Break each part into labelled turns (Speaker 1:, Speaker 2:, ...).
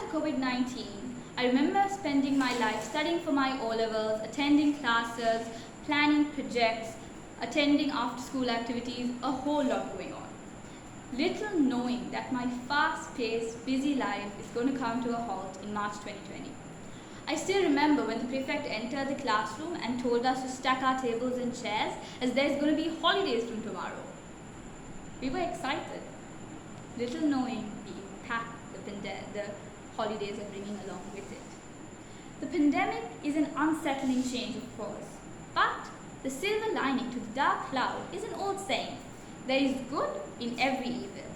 Speaker 1: of COVID-19, I remember spending my life studying for my O-levels, attending classes, planning projects, attending after-school activities, a whole lot going on. Little knowing that my fast-paced, busy life is going to come to a halt in March 2020. I still remember when the prefect entered the classroom and told us to stack our tables and chairs as there's going to be holidays from tomorrow. We were excited, little knowing the impact the holidays are bringing along with it. The pandemic is an unsettling change, of course, but the silver lining to the dark cloud is an old saying: there is good in every evil.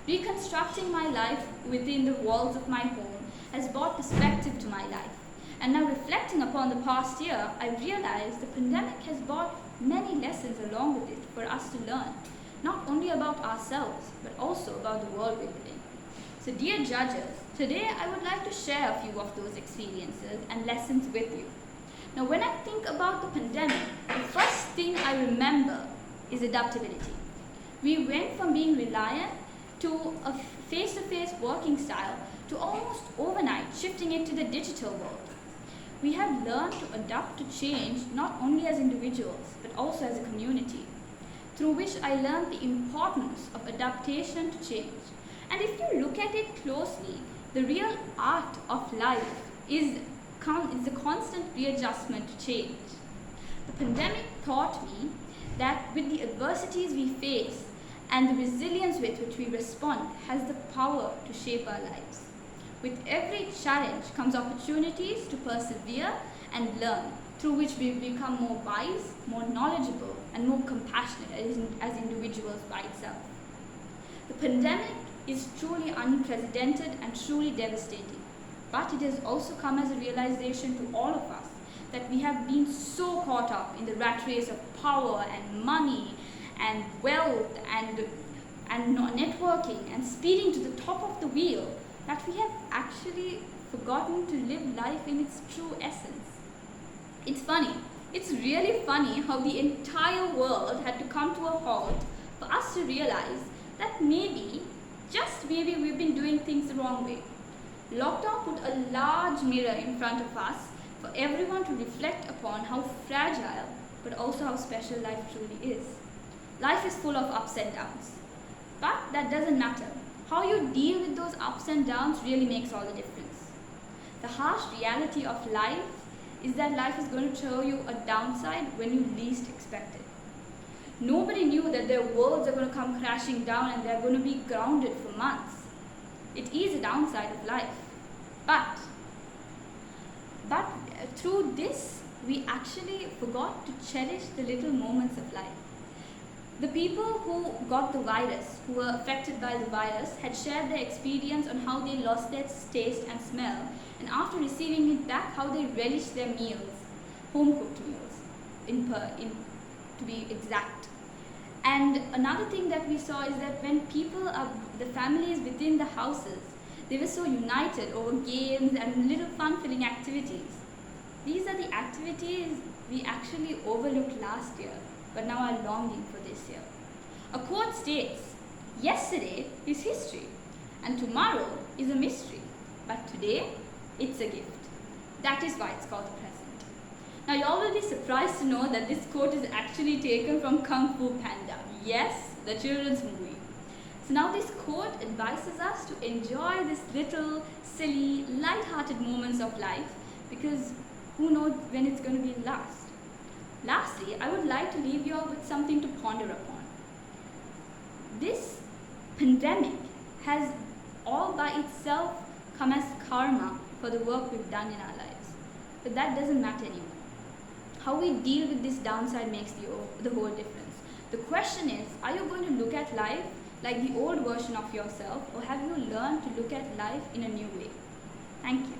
Speaker 1: Reconstructing my life within the walls of my home has brought perspective to my life. And now reflecting upon the past year, I realized the pandemic has brought many lessons along with it for us to learn, not only about ourselves, but also about the world we live in. So dear judges, today I would like to share a few of those experiences and lessons with you. Now when I think about the pandemic, the first thing I remember is adaptability. We went from being reliant to a face-to-face working style to almost overnight shifting it to the digital world. We have learned to adapt to change not only as individuals, but also as a community, through which I learned the importance of adaptation to change. And if you look at it closely, the real art of life is the constant readjustment to change. The pandemic taught me that with the adversities we face and the resilience with which we respond has the power to shape our lives. With every challenge comes opportunities to persevere and learn, through which we become more wise, more knowledgeable, and more compassionate as individuals by itself. The pandemic is truly unprecedented and truly devastating, but it has also come as a realization to all of us that we have been so caught up in the rat race of power and money and wealth and networking and speeding to the top of the wheel that we have actually forgotten to live life in its true essence. It's funny. It's really funny how the entire world had to come to a halt for us to realize that maybe, just maybe, we've been doing things the wrong way. Lockdown put a large mirror in front of us for everyone to reflect upon how fragile, but also how special life truly is. Life is full of ups and downs, but that doesn't matter. How you deal with those ups and downs really makes all the difference. The harsh reality of life is that life is going to throw you a downside when you least expect it. Nobody knew that their worlds are going to come crashing down and they're going to be grounded for months. It is a downside of life. But through this, we actually forgot to cherish the little moments of life. The people who got the virus, who were affected by the virus, had shared their experience on how they lost their taste and smell, and after receiving it back, how they relished their meals, home-cooked meals, to be exact. And another thing that we saw is that when the families within the houses, they were so united over games and little fun-filling activities. These are the activities we actually overlooked last year, but now are longing for this year. A quote states, "Yesterday is history, and tomorrow is a mystery, but today, it's a gift." That is why it's called the present. Now you all will be surprised to know that this quote is actually taken from Kung Fu Panda. Yes, the children's movie. So now this quote advises us to enjoy this little, silly, light-hearted moments of life, because who knows when it's going to be last. Lastly, I would like to leave you all with something to ponder upon. This pandemic has all by itself come as karma for the work we've done in our lives. But that doesn't matter anymore. How we deal with this downside makes the whole difference. The question is, are you going to look at life like the old version of yourself, or have you learned to look at life in a new way? Thank you.